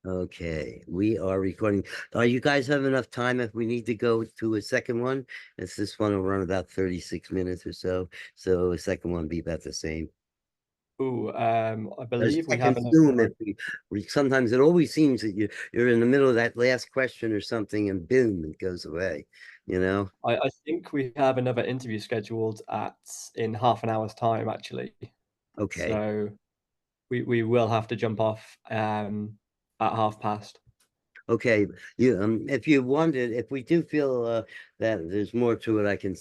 Okay, we are recording. You guys have enough time if we need to go to a second one? As this one will run about 36 minutes or so. So a second one be about the same. Ooh, I As believe I we can have assume another. if we sometimes it always seems that you're in the middle of that last question or something and boom, it goes away, you know? I think we have another interview scheduled in half an hour's time, actually. Okay. So we will have to jump off at past. Okay. You if you wanted, if we do feel that there's more to it, I can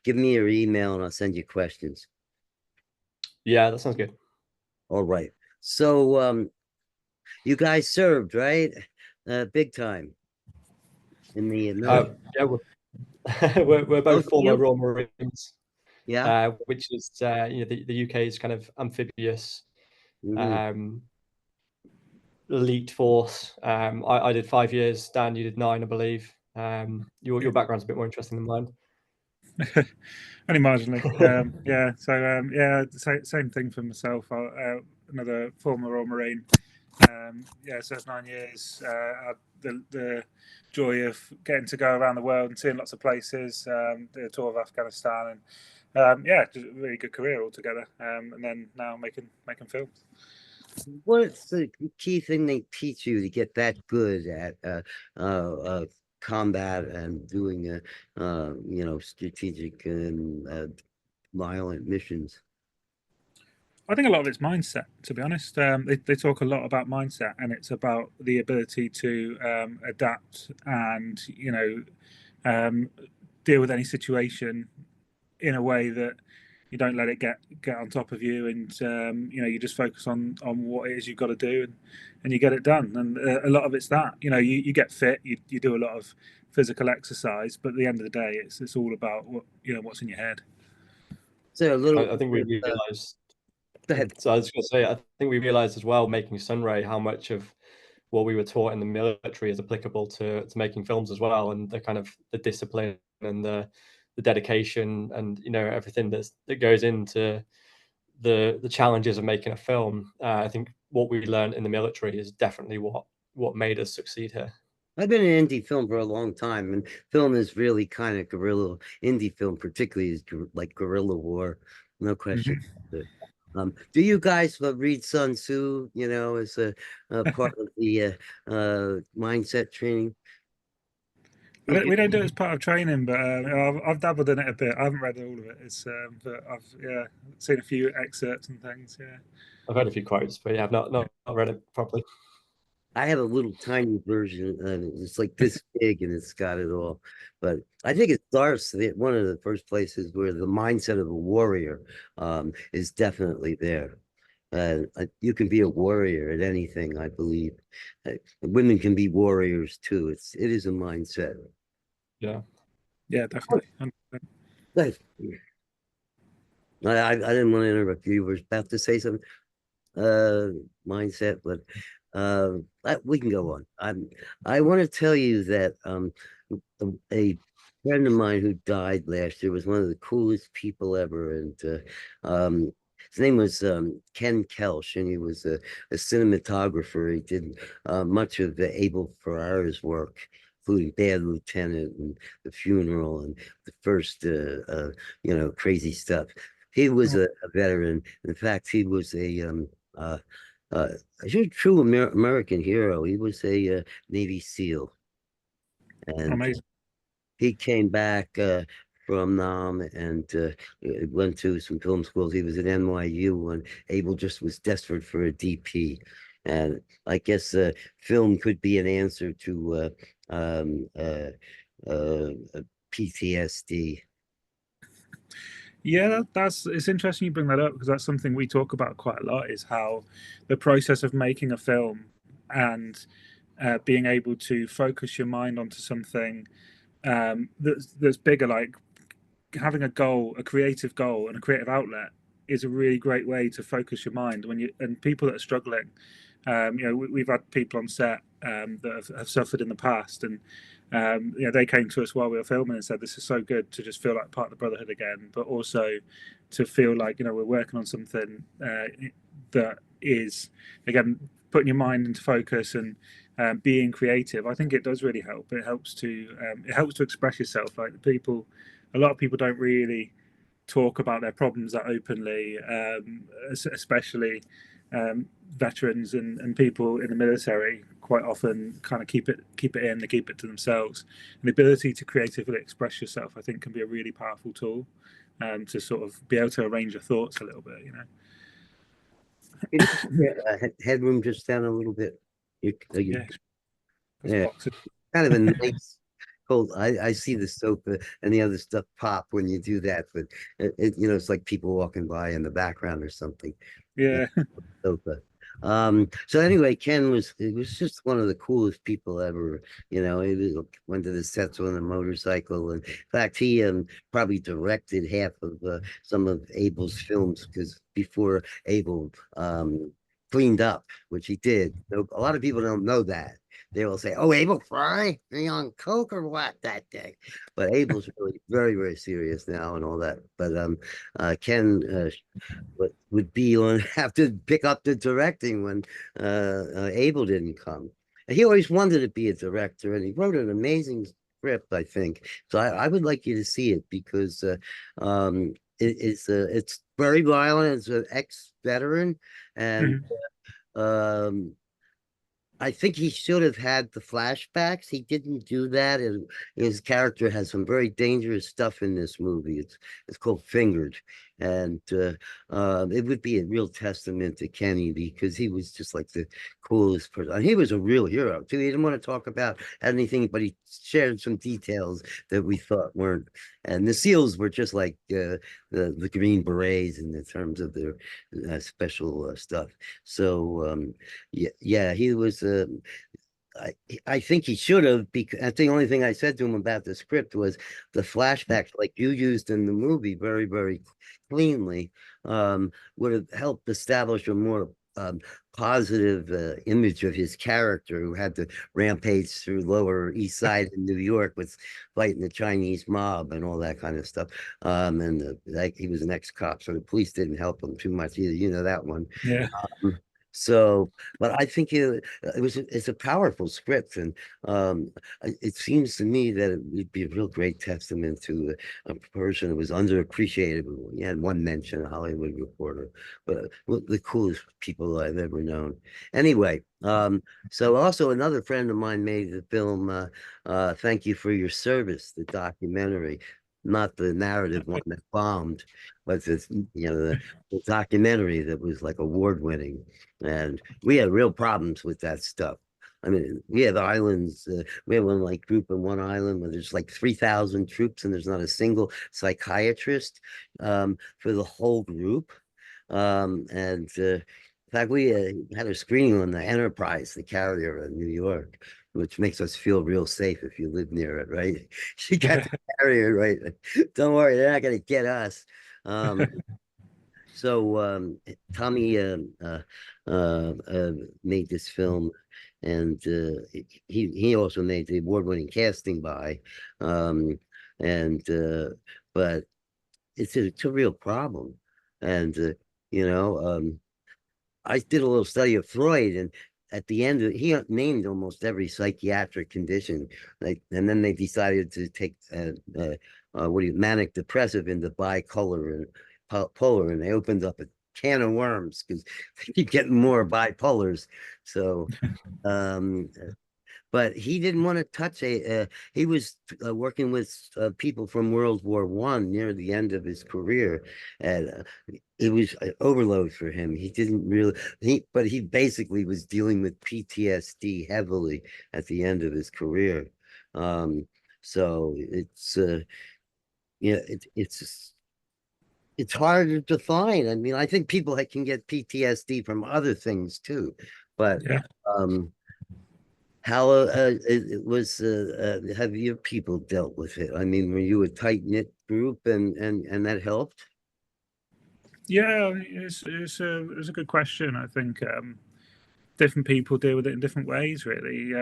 give me your email and I'll send you questions. Yeah, that sounds good. All right. So you guys served, right? Big time in the military. Yeah, we're Both both of former you? Royal Marines, Yeah. which is the UK's kind of amphibious Hmm. um, elite force. I did 5 years. Dan, you did 9, I believe. Your background's a bit more interesting than mine. Only marginally. Yeah, so yeah, same thing for myself. Another former Royal Marine. Yeah, so that's 9 years. Had the joy of getting to go around the world and seeing lots of places. Did a tour of Afghanistan, and yeah, just a really good career altogether. And then now making films. What's the key thing they teach you to get that good at combat and doing strategic and violent missions? I think a lot of it's mindset, to be honest. They talk a lot about mindset, and it's about the ability to adapt and um, deal with any situation in a way that you don't let it get on top of you, and you just focus on what it is you've got to do, and you get it done. And a lot of it's that you get fit, you do a lot of physical exercise, but at the end of the day, it's all about what's in your head. So a little I think we bit realized. go ahead. So I was going to say, I think we realized as well, making Sunray, how much of what we were taught in the military is applicable to making films as well, and the kind of the discipline and the dedication and everything that goes into the challenges of making a film. I think what we learned in the military is definitely what made us succeed here. I've been in indie film for a long time, and film is really kind of guerrilla. Indie film, particularly, is like guerrilla war, no question. Mhm. Do you guys read Sun Tzu? As a part of the mindset training? We don't do it as part of training, but I've dabbled in it a bit. I haven't read all of it. But I've seen a few excerpts and things. Yeah. I've heard a few quotes, but yeah, I've not read it properly. I have a little tiny version, and it's like this big, and it's got it all. But I think it starts one of the first places where the mindset of a warrior is definitely there. You can be a warrior at anything, I believe. Women can be warriors too. It is a mindset. Yeah. Yeah, definitely. 100%. But I didn't want to interrupt you. You were about to say something. uh Mindset, but we can go on. I want to tell you that a friend of mine who died last year was one of the coolest people ever, and his name was Ken Kelch, and he was a cinematographer. He did much of the Abel Ferrara's work, including Bad Lieutenant and The Funeral and the first crazy stuff. He was a veteran. In fact, he was uh, uh, a true American hero. He was a Navy SEAL, and Amazing. he came back from Nam and went to some film schools. He was at NYU, and Abel just was desperate for a DP. And I guess film could be an answer to um, uh, uh, PTSD. Yeah, that's it's interesting you bring that up because that's something we talk about quite a lot. Is how the process of making a film and being able to focus your mind onto something that's bigger, like having a goal, a creative goal, and a creative outlet is a really great way to focus your mind when you and people that are struggling. We've had people on set that have suffered in the past, and they came to us while we were filming and said, "This is so good to just feel like part of the brotherhood again, but also to feel like we're working on something that is again putting your mind into focus and being creative, I think it does really help. It helps to express yourself. Like a lot of people don't really talk about their problems that openly, especially veterans and people in the military. Quite often, kind of keep it in, they keep it to themselves. And the ability to creatively express yourself, I think, can be a really powerful tool to sort of be able to arrange your thoughts a little bit. Can you get headroom just down a little bit? Yeah. Yeah, kind of a nice cold. I see the sofa and the other stuff pop when you do that, but it's like people walking by in the background or something. Yeah. Sofa. So anyway, Ken was just one of the coolest people ever. He went to the sets on a motorcycle, and in fact, he probably directed half of some of Abel's films, because before Abel cleaned up, which he did. A lot of people don't know that. They will say, "Oh, Abel Fry, are you on coke or what that day?" But Abel's really very, very serious now and all that. But Ken would be on have to pick up the directing when Abel didn't come. And he always wanted to be a director, and he wrote an amazing script, I think. So I would like you to see it, because it's very violent. It's an ex-veteran, and um I think he should have had the flashbacks. He didn't do that, and his character has some very dangerous stuff in this movie. It's called Fingered, and it would be a real testament to Kenny, because he was just like the coolest person. And he was a real hero too. He didn't want to talk about anything, but he shared some details that we thought weren't. And the SEALs were just like the Green Berets in the terms of their special stuff. So yeah, he was. I think he should have, because I think the only thing I said to him about the script was the flashbacks, like you used in the movie, very, very cleanly, would have helped establish a more positive image of his character, who had to rampage through Lower East Side in New York with fighting the Chinese mob and all that kind of stuff. And like, he was an ex-cop, so the police didn't help him too much either. You know that one. Yeah. So, but I think it's a powerful script, and it seems to me that it would be a real great testament to a person who was underappreciated. You had one mention, a Hollywood Reporter, but the coolest people I've ever known. Anyway, so also another friend of mine made the film Thank You for Your Service, the documentary. Not the narrative one that bombed, but the documentary that was like award winning. And we had real problems with that stuff. I mean, we have islands. We have one like group in one island where there's like 3,000 troops, and there's not a single psychiatrist for the whole group. And in fact, we had a screening on the Enterprise, the carrier in New York, which makes us feel real safe if you live near it, right? She got the carrier, right? Don't worry, they're not going to get us. So Tommy made this film, and he also made the award-winning casting by, and but it's a real problem, and I did a little study of Freud, and at the end he named almost every psychiatric condition, and then they decided to take manic depressive into bipolar and polar, and they opened up a can of worms because they keep getting more bipolars. So but he didn't want to touch he was working with people from World War One near the end of his career, and it was overload for him. He didn't really but he basically was dealing with PTSD heavily at the end of his career. So it's harder to find. I mean, I think people that can get PTSD from other things too, but Yeah. how it was have your people dealt with it? I mean, were you a tight-knit group, and that helped? Yeah, it's a good question. I think different people deal with it in different ways, really.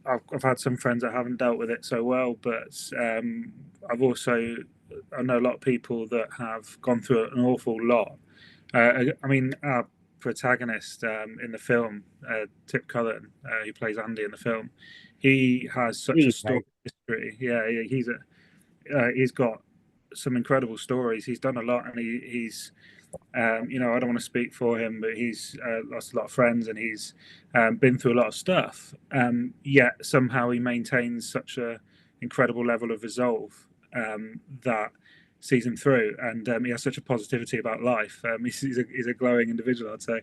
I've had some friends that haven't dealt with it so well, but I know a lot of people that have gone through an awful lot. I mean, our protagonist in the film, Tip Cullen, who plays Andy in the film, he has such a story history. Yeah, he's got some incredible stories. He's done a lot, and he's you know, I don't want to speak for him, but he's lost a lot of friends, and he's been through a lot of stuff. Yet somehow he maintains such a incredible level of resolve that sees him through, and he has such a positivity about life. He's a glowing individual, I'd say.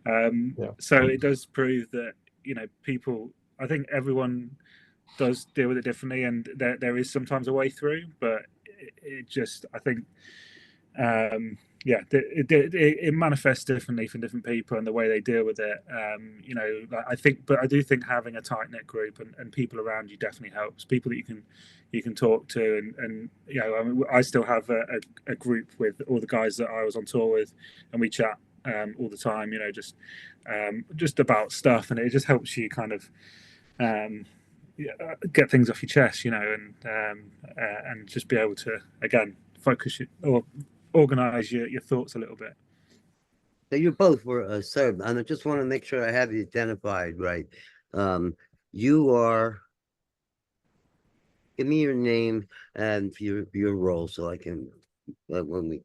Yeah. So it does prove that, you know, people. I think everyone does deal with it differently, and there is sometimes a way through, but it just, I think, yeah, it manifests differently for different people and the way they deal with it. You know, but I do think having a tight knit group and people around you definitely helps. People that you can talk to, and you know, I mean, I still have a group with all the guys that I was on tour with, and we chat all the time. You know, just about stuff, and it just helps you kind of get things off your chest, you know, and just be able to again focus or organize your thoughts a little bit. So you both were served, and I just want to make sure I have you identified right. You are. Give me your name and your role, so I can when we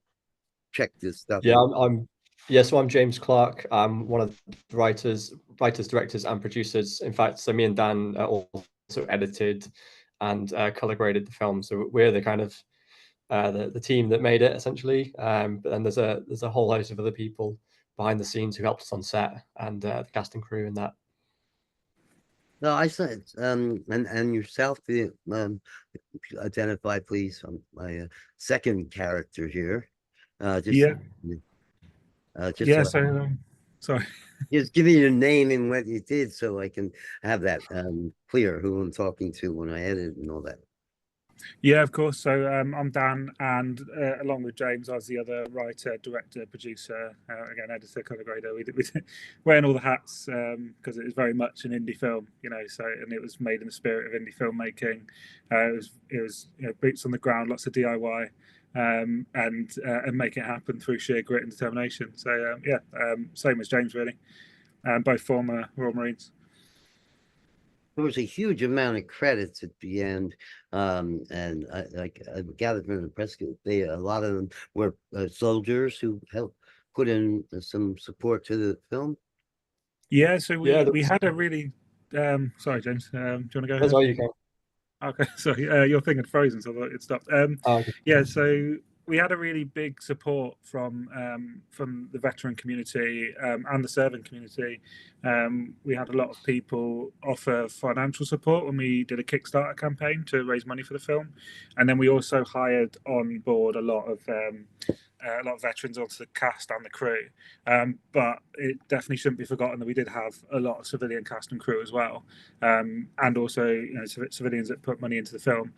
check this stuff. Yeah, so I'm James Clarke. I'm one of the writers, directors, and producers. In fact, so me and Dan also edited and color graded the film. So we're the kind of the team that made it essentially. But then there's a whole host of other people behind the scenes who helped us on set, and the cast and crew and that. No, I said, and yourself, identify, please. My second character here. Just yeah, just yeah. so Sorry. just give me your name and what you did, so I can have that clear who I'm talking to when I edit and all that. Yeah, of course. So I'm Dan, and along with James, I was the other writer, director, producer, again, editor, color grader. We wearing all the hats because it is very much an indie film, you know. So, and it was made in the spirit of indie filmmaking. It was you know, boots on the ground, lots of DIY, and make it happen through sheer grit and determination. So same as James, really, both former Royal Marines. There was a huge amount of credits at the end, and I gathered from the press, a lot of them were soldiers who helped put in some support to the film. Yeah, so we had a really sorry, James. Do you want to go ahead? That's all you can. Okay, sorry, your thing had frozen, so I thought it stopped. Okay. Yeah, so we had a really big support from the veteran community and the serving community. We had a lot of people offer financial support when we did a Kickstarter campaign to raise money for the film, and then we also hired on board a lot of veterans onto the cast and the crew. But it definitely shouldn't be forgotten that we did have a lot of civilian cast and crew as well, and also, you know, civilians that put money into the film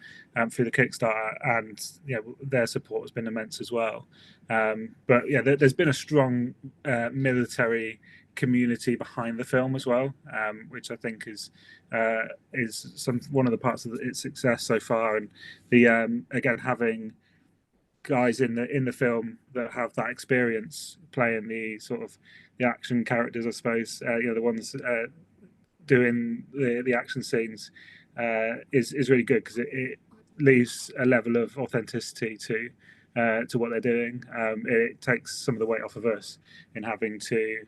through the Kickstarter, and you know, their support has been immense as well. But yeah, there's been a strong military community behind the film as well, which I think is one of the parts of its success so far. And the again, having guys in the film that have that experience playing the sort of the action characters, I suppose, you know, the ones doing the action scenes, is really good, because it leaves a level of authenticity to what they're doing. It takes some of the weight off of us in having to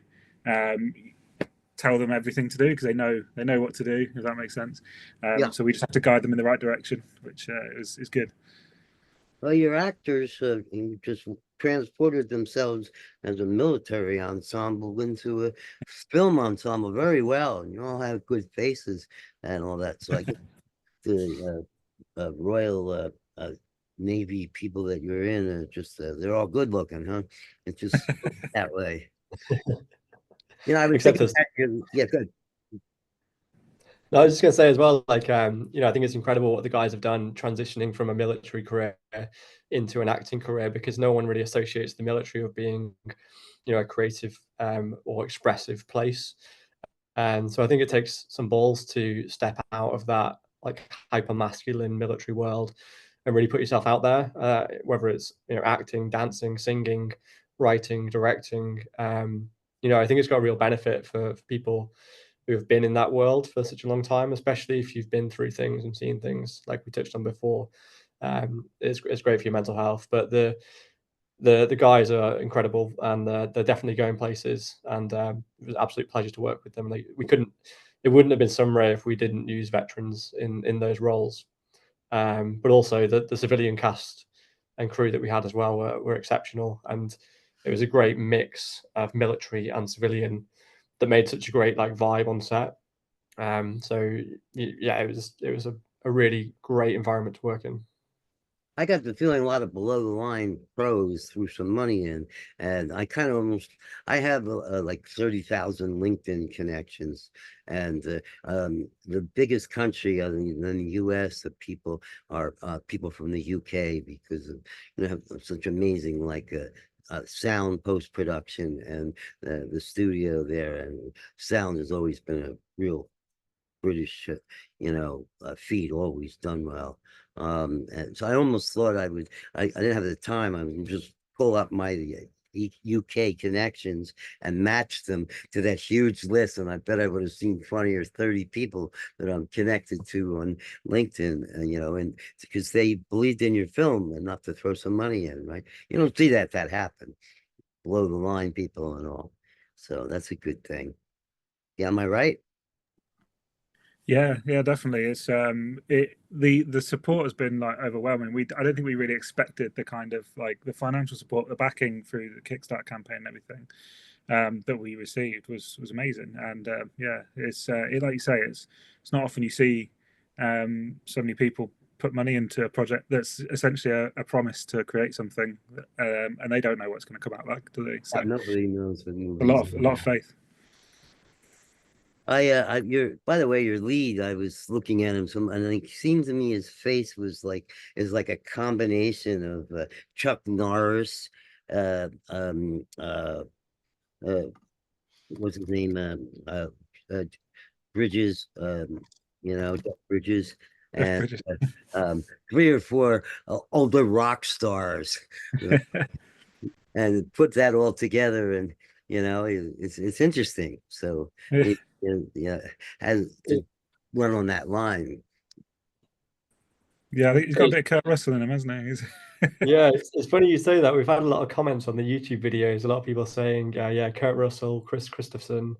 tell them everything to do, because they know what to do, if that makes sense. Yeah. So we just have to guide them in the right direction, which is good. Well, your actors just transported themselves as a military ensemble into a film ensemble very well, and you all have good faces and all that. So I guess the Royal Navy people that you're in are just they're all good looking, huh? It's just that way. You know, I was Except thinking yeah, good. No, I was just going to say as well, like, you know, I think it's incredible what the guys have done transitioning from a military career into an acting career, because no one really associates the military with being, you know, a creative or expressive place. And so I think it takes some balls to step out of that like hyper masculine military world and really put yourself out there, whether it's, you know, acting, dancing, singing, writing, directing. you know, I think it's got a real benefit for people who have been in that world for such a long time, especially if you've been through things and seen things like we touched on before. It's great for your mental health. But the guys are incredible, and they're definitely going places. And it was an absolute pleasure to work with them. It wouldn't have been SUNRAY if we didn't use veterans in those roles. But also the civilian cast and crew that we had as well were exceptional, and it was a great mix of military and civilian that made such a great like vibe on set. So yeah, it was a really great environment to work in. I got the feeling a lot of below the line pros threw some money in, and I kind of almost I have like 30,000 LinkedIn connections, and the biggest country other than the U.S. that people are people from the UK, because of, have such amazing like sound post production, and the studio there, and sound has always been a real British, feat, always done well. And so I almost thought I didn't have the time. I would just pull up my UK connections and match them to that huge list. And I bet I would have seen 20 or 30 people that I'm connected to on LinkedIn, and because they believed in your film enough to throw some money in, right? You don't see that happen, below the line people and all. So that's a good thing. Yeah, am I right? Yeah, definitely. It's the support has been like overwhelming. I don't think we really expected the kind of like the financial support, the backing through the Kickstarter campaign and everything that we received was amazing. And yeah, it's like you say, it's not often you see so many people put money into a project that's essentially a promise to create something, and they don't know what's going to come out like, do they? So Nobody knows with a movies. lot of faith. By the way, your lead, I was looking at him and it seemed to me his face is like a combination of Chuck Norris, uh, um, uh, uh, what's his name, uh, Bridges, Jeff Bridges, Jeff and Bridges. three or four older rock stars, and put that all together, and it's interesting. So yeah, has to run on that line. Yeah, I think he's got a bit of Kurt Russell in him, hasn't he? Yeah, it's funny you say that. We've had a lot of comments on the YouTube videos. A lot of people saying, yeah, Kurt Russell, Chris Christopherson,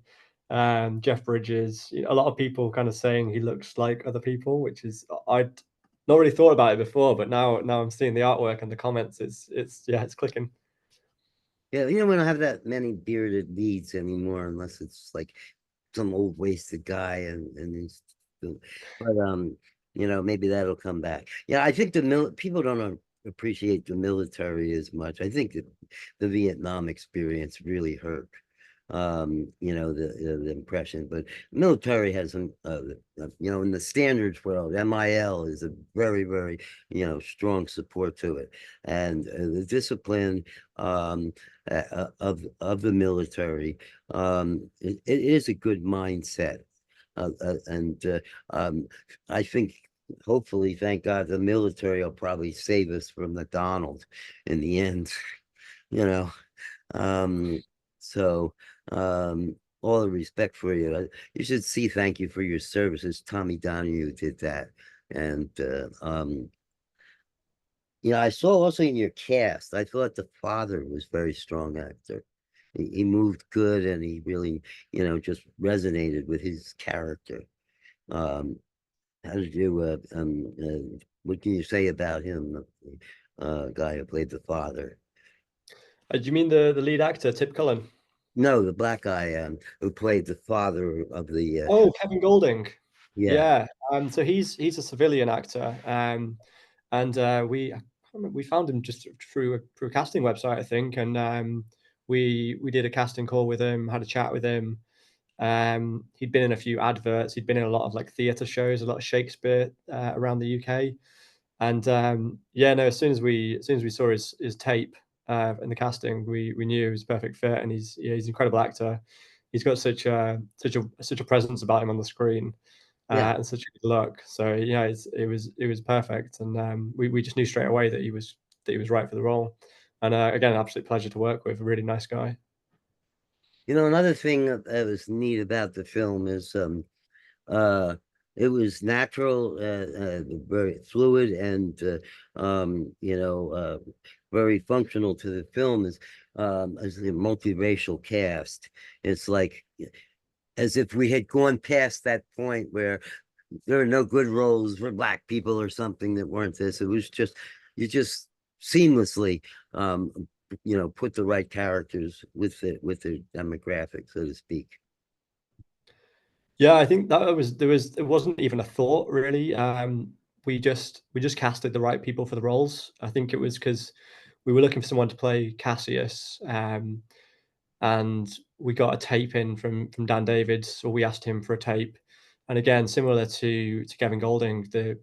Jeff Bridges. A lot of people kind of saying he looks like other people, which is I'd not really thought about it before, but now I'm seeing the artwork and the comments. It's clicking. Yeah, we don't have that many bearded leads anymore, unless it's like some old wasted guy, and he's, but maybe that'll come back. Yeah, I think people don't appreciate the military as much. I think that the Vietnam experience really hurt, the impression. But military has some, in the standards world, MIL is a very, very, strong support to it, and the discipline of the military, it is a good mindset, and I think, hopefully, thank God, the military will probably save us from the Donald in the end, you know. So all the respect for you. You should see Thank You for Your Services. Tommy Donahue did that. And I saw also in your cast, I thought the father was a very strong actor. He moved good, and he really, just resonated with his character. Um, how did you what can you say about him, the guy who played the father? Do you mean the lead actor, Tip Cullen? No, the black guy who played the father of the Oh, Kevin Golding. yeah. Yeah. So he's a civilian actor. And we found him just through a casting website, I think. And we did a casting call with him, had a chat with him. He'd been in a few adverts. He'd been in a lot of like theatre shows, a lot of Shakespeare around the UK. And yeah, no, as soon as we saw his tape in the casting, we knew he was a perfect fit, and he's an incredible actor. He's got such a presence about him on the screen, and such a good look. So yeah, it was perfect, and we just knew straight away that he was right for the role. And again, an absolute pleasure to work with. A really nice guy. You know, another thing that was neat about the film is uh it was natural, very fluid, and you know, very functional to the film as a multiracial cast. It's like as if we had gone past that point where there are no good roles for black people or something that weren't this. It was just you just seamlessly um you know, put the right characters with the demographic, so to speak. Yeah, I think that it wasn't even a thought really. We just casted the right people for the roles. I think it was because we were looking for someone to play Cassius, and we got a tape in from Dan Davids, or we asked him for a tape. And again, similar to Kevin Golding, the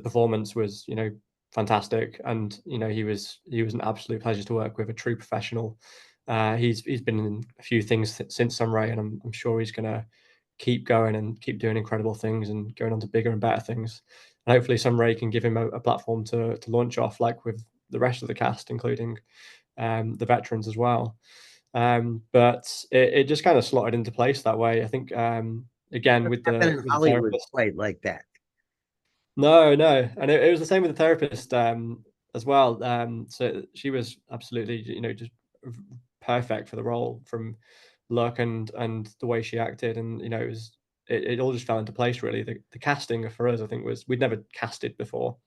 performance was, you know, fantastic, and you know, he was an absolute pleasure to work with, a true professional. He's been in a few things since Sunray, and I'm sure he's gonna keep going and keep doing incredible things and going on to bigger and better things. And hopefully Sunray can give him a platform to launch off, like with the rest of the cast, including the veterans as well. But it just kind of slotted into place that way. I think again with Happened in the Hollywood therapist. quite like that. No, no, and it was the same with the therapist as well. So she was absolutely, you know, just perfect for the role, from look and the way she acted, and you know, it all just fell into place really. The casting for us, I think, was we'd never casted before,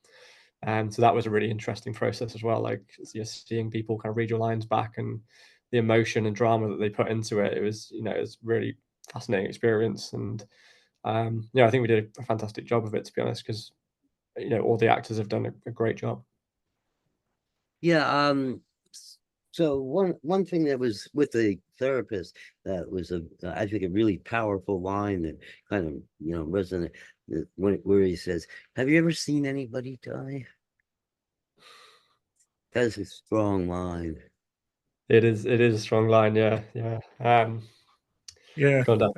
and so that was a really interesting process as well. Like, you're seeing people kind of read your lines back, and the emotion and drama that they put into it. It was, you know, it was really fascinating experience, and yeah, I think we did a fantastic job of it, to be honest, because you know, all the actors have done a great job. Yeah, so one thing that was with the therapist that was I think a really powerful line that kind of, you know, resonant, where he says, "Have you ever seen anybody die?" That's a strong line. It is a strong line, yeah, yeah. Yeah. Gone down.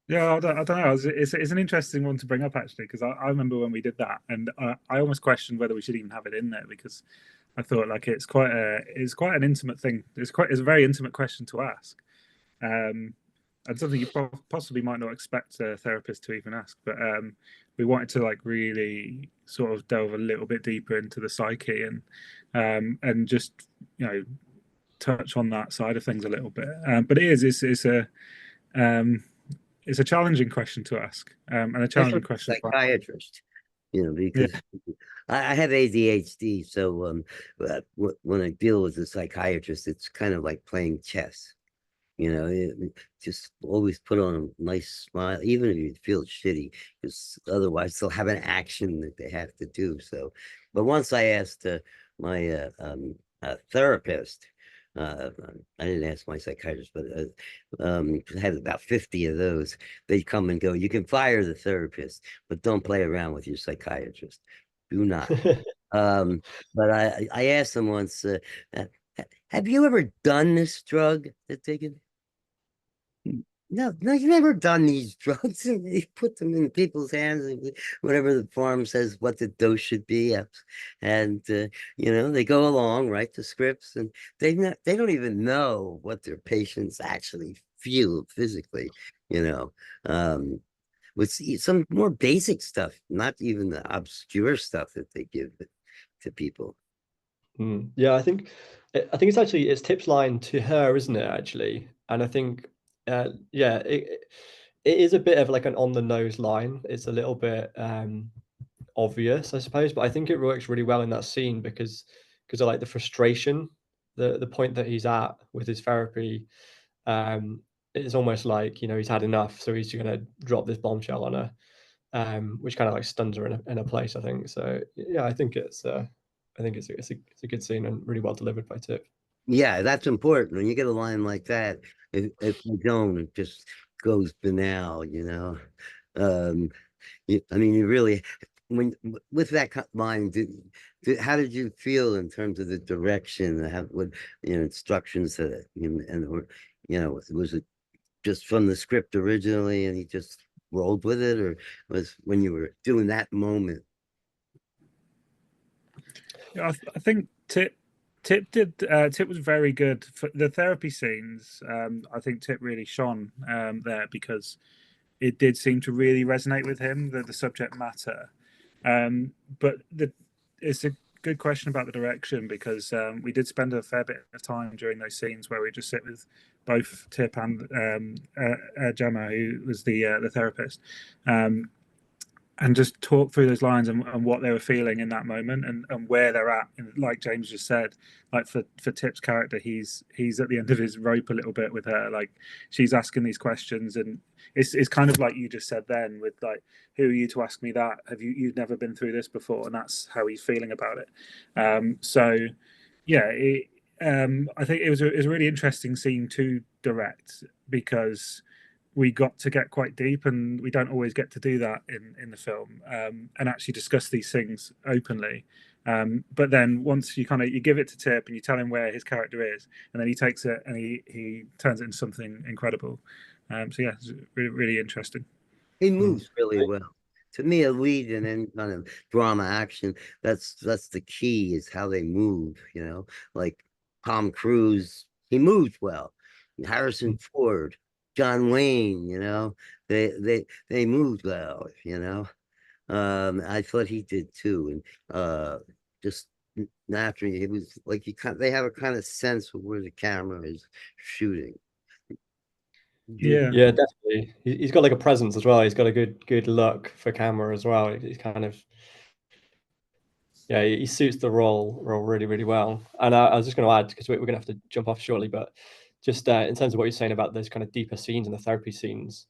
Yeah, I don't know. It's an interesting one to bring up actually, because I remember when we did that, and I almost questioned whether we should even have it in there, because I thought like it's quite an intimate thing. It's a very intimate question to ask, and something you possibly might not expect a therapist to even ask. But we wanted to like really sort of delve a little bit deeper into the psyche, and just, you know, touch on that side of things a little bit. But um, it's a challenging question to ask, and a challenging Especially question to ask. psychiatrist, you know, Yeah, because I have ADHD, so when I deal with a psychiatrist, it's kind of like playing chess. You know, just always put on a nice smile, even if you feel shitty, because otherwise they'll have an action that they have to do. So, but once I asked my therapist, I didn't ask my psychiatrist, but I had about 50 of those. They come and go. You can fire the therapist, but don't play around with your psychiatrist. Do not. Um, but I asked them once, have you ever done this drug that they can? No, no, you've never done these drugs. You put them in people's hands, and whatever the farm says what the dose should be, and you know, they go along, write the scripts, and they don't even know what their patients actually feel physically. You know, with some more basic stuff, not even the obscure stuff that they give to people. Yeah, I think it's Tip's line to her, isn't it, actually? And I think, yeah, it is a bit of like an on the nose line. It's a little bit obvious, I suppose, but I think it works really well in that scene because I like the frustration, the point that he's at with his therapy. It's almost like, you know, he's had enough, so he's gonna drop this bombshell on her, which kind of like stuns her in a place, I think. So yeah, I think it's a good scene and really well delivered by Tip. Yeah, that's important. When you get a line like that, if you don't, it just goes banal, you know. Um, I mean, you really, with that line, how did you feel in terms of the direction, what, you know, instructions that, or, you know, was it just from the script originally and he just rolled with it, or was when you were doing that moment? yeah. I think Tip Tip was very good for the therapy scenes. I think Tip really shone there because it did seem to really resonate with him, the subject matter. But it's a good question about the direction because we did spend a fair bit of time during those scenes where we just sit with both Tip and Gemma, who was the therapist, and just talk through those lines and what they were feeling in that moment and where they're at. And like James just said, like for Tip's character, he's at the end of his rope a little bit with her. Like she's asking these questions, and it's kind of like you just said then with like, who are you to ask me that? You've never been through this before? And that's how he's feeling about it. So yeah, I think it was a really interesting scene to direct because we got to get quite deep, and we don't always get to do that in the film, and actually discuss these things openly. But then once you give it to Tip and you tell him where his character is, and then he takes it and he turns it into something incredible. So yeah, it's really, really interesting. He moves really well. To me, a lead in any kind of drama action, that's the key, is how they move, you know, like Tom Cruise, he moves well. Harrison Ford, John Wayne, you know, they moved well, you know. I thought he did too. And just naturally, it was like they have a kind of sense of where the camera is shooting. Yeah. Yeah, definitely. He's got like a presence as well. He's got a good look for camera as well. He's kind of, yeah, he suits the role really, really well. And I was just going to add, because we're going to have to jump off shortly, but just in terms of what you're saying about those kind of deeper scenes and the therapy scenes,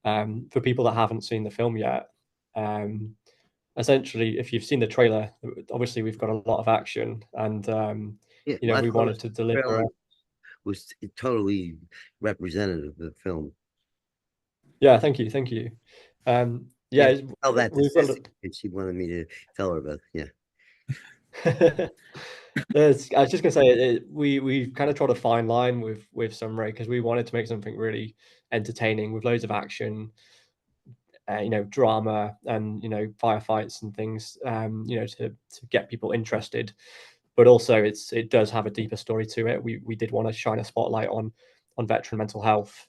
for people that haven't seen the film yet, essentially, if you've seen the trailer, obviously we've got a lot of action, and Yeah, you know, I we thought wanted to deliver. was totally representative of the film. Yeah, thank you. Yeah, tell that to we've got. Sissy, and she wanted me to tell her about it. Yeah. I was just gonna say we kind of tried a fine line with SUNRAY because we wanted to make something really entertaining with loads of action, you know, drama and, you know, firefights and things, you know, to get people interested. But also it does have a deeper story to it. We did want to shine a spotlight on veteran mental health.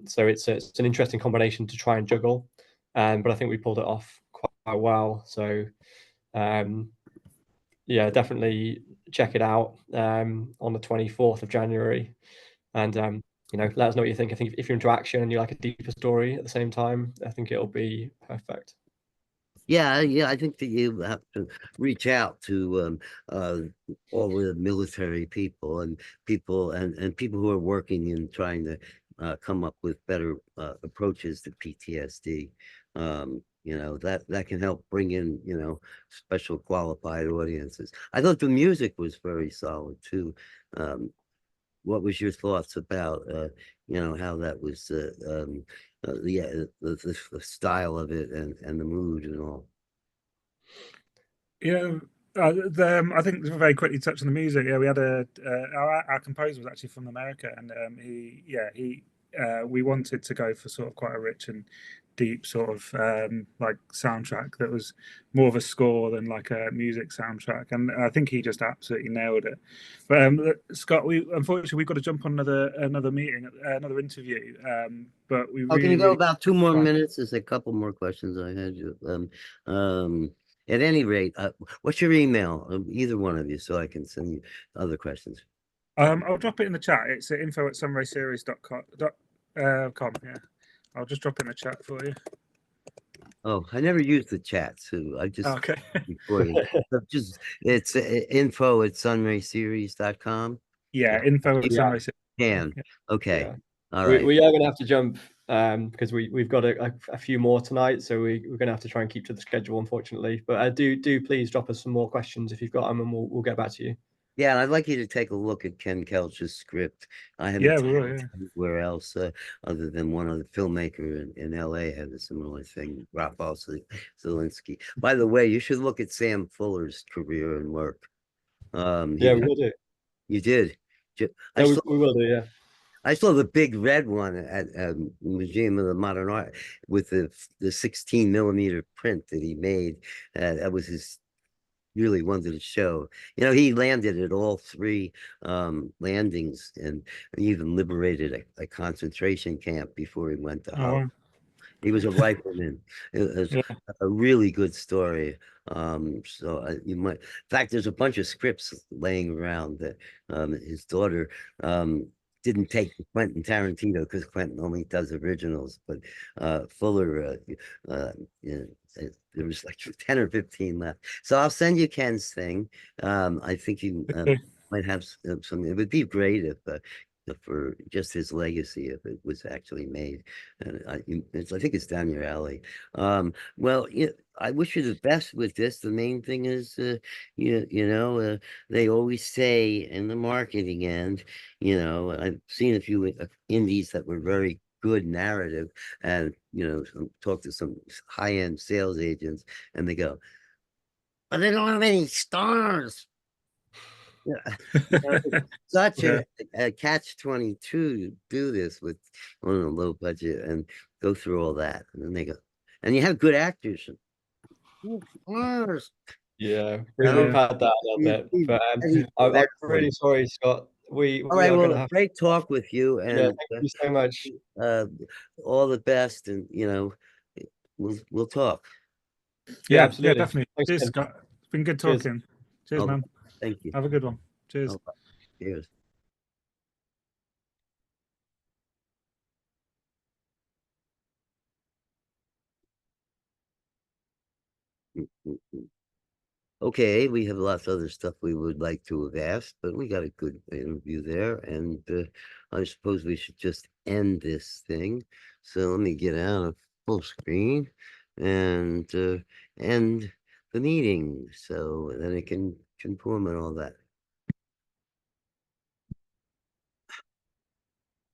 So it's an interesting combination to try and juggle. But I think we pulled it off quite well. So yeah, definitely check it out on the 24th of January. And you know, let us know what you think. I think if you're into action and you like a deeper story at the same time, I think it'll be perfect. Yeah, I think that you have to reach out to all the military people and people who are working in trying to come up with better approaches to PTSD. You know, that can help bring in, you know, special qualified audiences. I thought the music was very solid too. What was your thoughts about you know, how that was the style of it and the mood and all? Yeah, I think very quickly touch on the music. Yeah, we had our composer was actually from America, and we wanted to go for sort of quite a rich and deep sort of like soundtrack that was more of a score than like a music soundtrack, and I think he just absolutely nailed it. But Scott, unfortunately we've got to jump on another meeting, another interview. But we Can you go really about 2 more minutes? There's a couple more questions I had you. At any rate, what's your email? Either one of you, so I can send you other questions. I'll drop it in the chat. It's info@sunrayseries.com. Yeah, I'll just drop it in the chat for you. Oh, I never used the chat, so I just Okay. recorded. It's info@sunrayseries.com. Yeah, info@sunrayseries. Can. Okay. Yeah. All right. We are going to have to jump because we've got a few more tonight, so we're going to have to try and keep to the schedule, unfortunately. But do please drop us some more questions if you've got them, and we'll get back to you. Yeah, and I'd like you to take a look at Ken Kelch's script. I haven't Yeah, we will, yeah. anywhere else other than one other filmmaker in LA had a similar thing, Rafał Zielinski. By the way, you should look at Sam Fuller's career and work. Yeah, we will do. You did. We will do, yeah. I saw the big red one at Museum of the Modern Art with the 16 millimeter print that he made. That was his really wanted to show. You know, he landed at all three landings and even liberated a concentration camp before he went to Oh, Holland. wow. He was a rifleman. It was Yeah. a really good story. So you might, in fact, there's a bunch of scripts laying around that his daughter didn't take to Quentin Tarantino because Quentin only does originals, but Fuller, yeah, there was like 10 or 15 left. So I'll send you Ken's thing. I think you Okay. might have some. It would be great if for just his legacy if it was actually made. And I think it's down your alley. Well, I wish you the best with this. The main thing is, they always say in the marketing end, I've seen a few indies that were very good narrative, and talk to some high-end sales agents, and they go, but they don't have any stars. Yeah, it's such Yeah. a catch-22 to do this with on a low budget and go through all that, and then they go, and you have good actors. Who cares? Yeah, You we've know? had that a little bit, but I'm really sorry, Scott. We All right, are going well, to have great talk with you, yeah, and thank you so much. all the best, and we'll talk. Yeah, Yeah, absolutely. definitely. Thanks, Cheers, Ken. Scott. It's been good Cheers. talking. Cheers, Oh, man. thank you. Have a good one. Cheers. Oh, cheers. Okay, we have lots of other stuff we would like to have asked, but we got a good interview there, and I suppose we should just end this thing. So let me get out of full screen and end the meeting, so then it can conform and all that.